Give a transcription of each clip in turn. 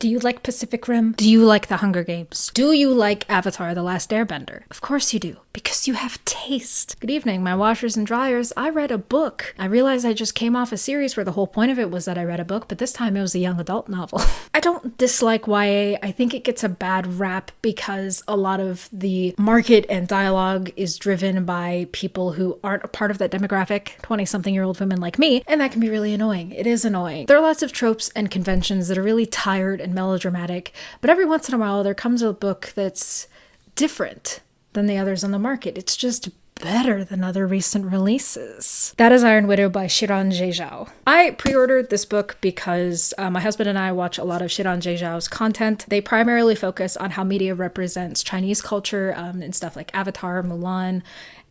Do you like Pacific Rim? Do you like The Hunger Games? Do you like Avatar: The Last Airbender? Of course you do, because you have taste. Good evening, my washers and dryers. I read a book. I realized I just came off a series where the whole point of it was that I read a book, but this time it was a young adult novel. I don't dislike YA. I think it gets a bad rap because a lot of the market and dialogue is driven by people who aren't a part of that demographic, 20-something-year-old women like me, and that can be really annoying. It is annoying. There are lots of tropes and conventions that are really tired and melodramatic, but every once in a while there comes a book that's different than the others on the market. It's just better than other recent releases. That is Iron Widow by Shiran Zhejiao. I pre-ordered this book because my husband and I watch a lot of Shiran Zhejiao's content. They primarily focus on how media represents Chinese culture and stuff like Avatar, Mulan,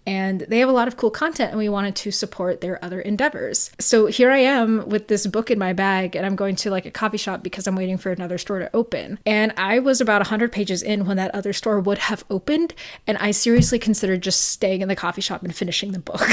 and they have a lot of cool content, and we wanted to support their other endeavors. So here I am with this book in my bag, and I'm going to like a coffee shop because I'm waiting for another store to open. And I was about 100 pages in when that other store would have opened, and I seriously considered just staying in the coffee shop and finishing the book.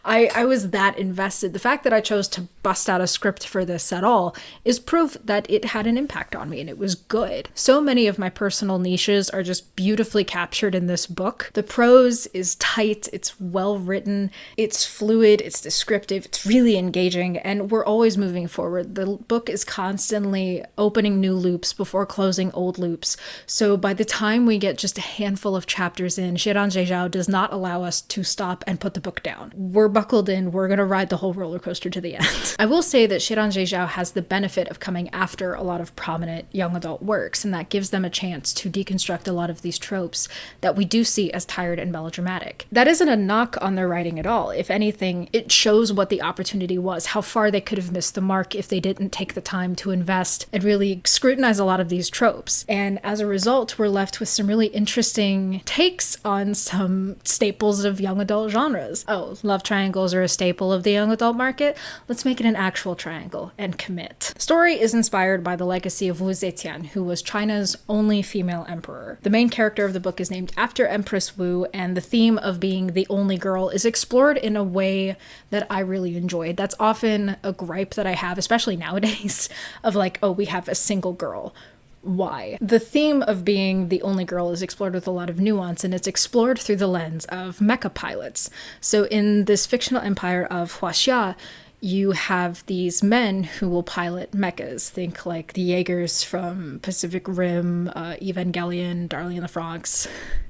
I was that invested. The fact that I chose to bust out a script for this at all is proof that it had an impact on me, and it was good. So many of my personal niches are just beautifully captured in this book. The prose is tight. It's well written, it's fluid, it's descriptive, it's really engaging, and we're always moving forward. The book is constantly opening new loops before closing old loops. So by the time we get just a handful of chapters in, Shiran Zhejiao does not allow us to stop and put the book down. We're buckled in, we're gonna ride the whole roller coaster to the end. I will say that Shiran Zhejiao has the benefit of coming after a lot of prominent young adult works, and that gives them a chance to deconstruct a lot of these tropes that we do see as tired and melodramatic. That isn't a knock on their writing at all. If anything, it shows what the opportunity was, how far they could have missed the mark if they didn't take the time to invest and really scrutinize a lot of these tropes. And as a result, we're left with some really interesting takes on some staples of young adult genres. Oh, love triangles are a staple of the young adult market? Let's make it an actual triangle and commit. The story is inspired by the legacy of Wu Zetian, who was China's only female emperor. The main character of the book is named after Empress Wu, and the theme of being the only girl is explored in a way that I really enjoyed. That's often a gripe that I have, especially nowadays, of like, oh, we have a single girl. Why? The theme of being the only girl is explored with a lot of nuance, and it's explored through the lens of mecha pilots. So in this fictional empire of Huaxia, you have these men who will pilot mechas. Think like the Jaegers from Pacific Rim, Evangelion, Darling in the Franxx.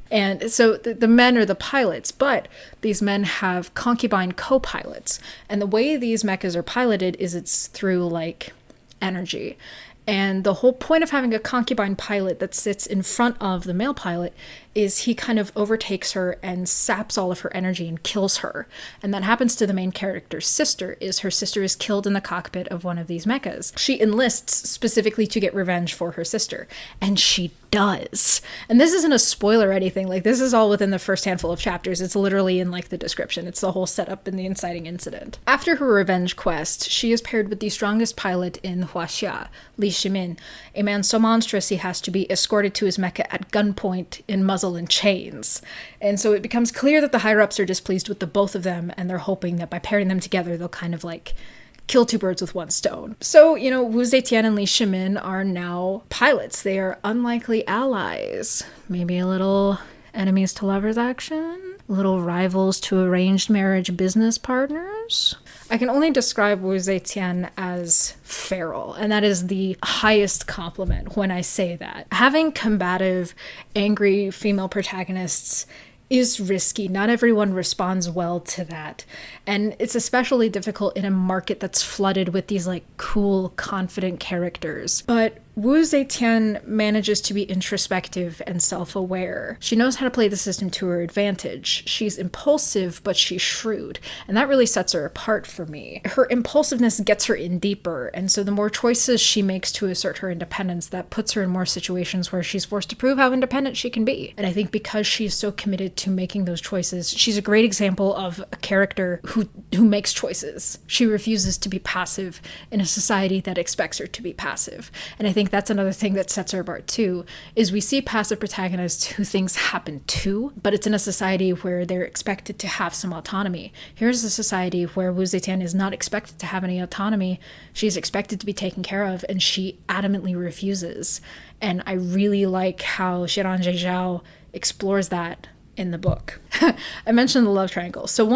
And so the men are the pilots, but these men have concubine co-pilots. And the way these mechas are piloted is it's through like energy. And the whole point of having a concubine pilot that sits in front of the male pilot is he kind of overtakes her and saps all of her energy and kills her. And that happens to the main character's sister, is her sister is killed in the cockpit of one of these mechas. She enlists specifically to get revenge for her sister, and she does. And this isn't a spoiler or anything, like this is all within the first handful of chapters. It's literally in like the description. It's the whole setup and the inciting incident. After her revenge quest, she is paired with the strongest pilot in Huaxia, Li Shimin, a man so monstrous he has to be escorted to his mecha at gunpoint in muzzle and chains. And so it becomes clear that the higher-ups are displeased with the both of them, and they're hoping that by pairing them together, they'll kind of like kill two birds with one stone. So, you know, Wu Zetian and Li Shimin are now pilots. They are unlikely allies. Maybe a little enemies to lovers action? Little rivals to arranged marriage business partners? I can only describe Wu Zetian as feral, and that is the highest compliment when I say that. Having combative, angry female protagonists is risky. Not everyone responds well to that. And it's especially difficult in a market that's flooded with these like cool, confident characters. But Wu Zetian manages to be introspective and self-aware. She knows how to play the system to her advantage. She's impulsive, but she's shrewd. And that really sets her apart for me. Her impulsiveness gets her in deeper, and so the more choices she makes to assert her independence, that puts her in more situations where she's forced to prove how independent she can be. And I think because she's so committed to making those choices, she's a great example of a character who makes choices. She refuses to be passive in a society that expects her to be passive. And I think think that's another thing that sets her apart too, is we see passive protagonists who things happen to, but it's in a society where they're expected to have some autonomy. Here's a society where Wu Zetian is not expected to have any autonomy. She's expected to be taken care of, and she adamantly refuses. And I really like how Xiran Zhejiao explores that in the book. I mentioned the love triangle. So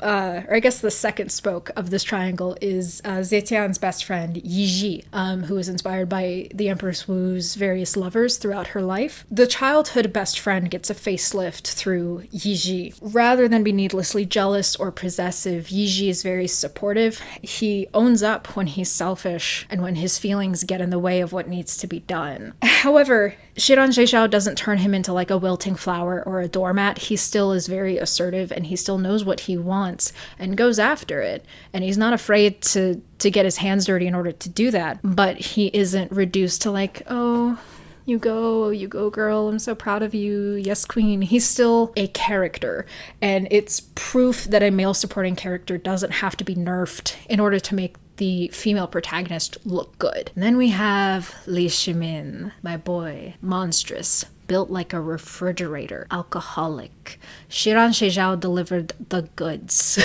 or I guess the second spoke of this triangle is Zetian's best friend, Yiji, who is inspired by the Empress Wu's various lovers throughout her life. The childhood best friend gets a facelift through Yiji. Rather than be needlessly jealous or possessive, Yiji is very supportive. He owns up when he's selfish and when his feelings get in the way of what needs to be done. However, Xiran Zhejiao doesn't turn him into like a wilting flower or a doormat. He still is very assertive, and he still knows what he wants and goes after it. And he's not afraid to get his hands dirty in order to do that. But he isn't reduced to like, oh, you go, girl. I'm so proud of you. Yes, queen. He's still a character. And it's proof that a male supporting character doesn't have to be nerfed in order to make the female protagonist look good. And then we have Li Shimin, my boy, monstrous, built like a refrigerator, alcoholic. Xiran Zhejiao delivered the goods.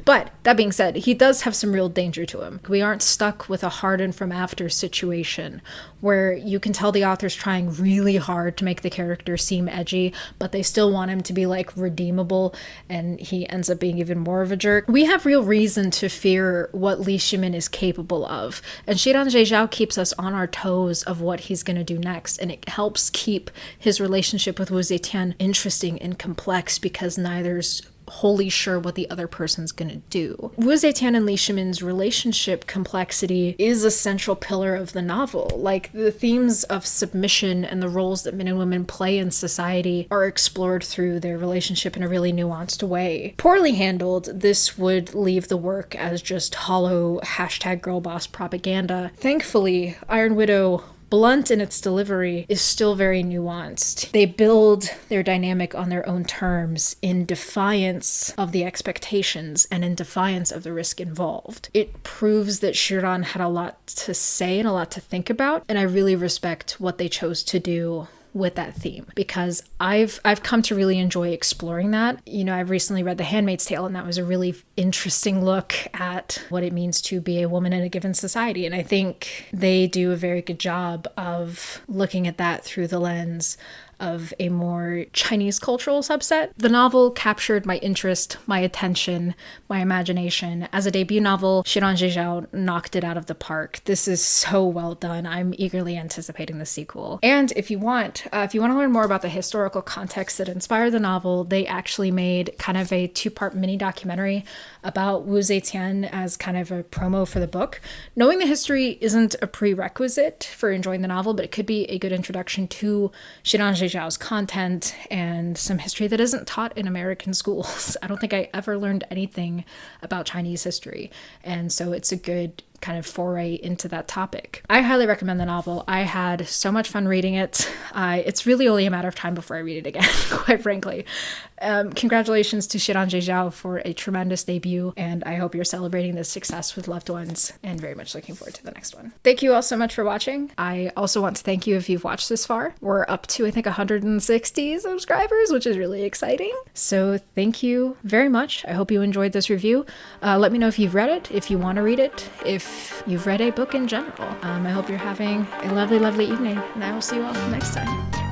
But that being said, he does have some real danger to him. We aren't stuck with a hardened from after situation where you can tell the author's trying really hard to make the character seem edgy, but they still want him to be like redeemable, and he ends up being even more of a jerk. We have real reason to fear what Li Shimin is capable of, and Xiran Zhejiao keeps us on our toes of what he's going to do next, and it helps keep his relationship with Wu Zetian interesting and complex because neither's wholly sure what the other person's gonna do. Wu Zetian and Li Shimin's relationship complexity is a central pillar of the novel. Like, the themes of submission and the roles that men and women play in society are explored through their relationship in a really nuanced way. Poorly handled, this would leave the work as just hollow #girlboss propaganda. Thankfully, Iron Widow, blunt in its delivery, is still very nuanced. They build their dynamic on their own terms in defiance of the expectations and in defiance of the risk involved. It proves that Xiran had a lot to say and a lot to think about, and I really respect what they chose to do with that theme, because I've come to really enjoy exploring that. You know, I've recently read The Handmaid's Tale, and that was a really interesting look at what it means to be a woman in a given society. And I think they do a very good job of looking at that through the lens of a more Chinese cultural subset. The novel captured my interest, my attention, my imagination. As a debut novel, Xiran Zhejiao knocked it out of the park. This is so well done. I'm eagerly anticipating the sequel. And if you want to learn more about the historical context that inspired the novel, they actually made kind of a 2-part mini documentary about Wu Zetian as kind of a promo for the book. Knowing the history isn't a prerequisite for enjoying the novel, but it could be a good introduction to Xiran Zhejiao's content and some history that isn't taught in American schools. I don't think I ever learned anything about Chinese history, and so it's a good kind of foray into that topic. I highly recommend the novel. I had so much fun reading it. It's really only a matter of time before I read it again, quite frankly. Congratulations to Xiran Zhejiao for a tremendous debut, and I hope you're celebrating this success with loved ones, and very much looking forward to the next one. Thank you all so much for watching. I also want to thank you if you've watched this far. We're up to, I think, 160 subscribers, which is really exciting. So thank you very much. I hope you enjoyed this review. Let me know if you've read it, if you want to read it, if you've read a book in general. I hope you're having a lovely, lovely evening, and I will see you all next time.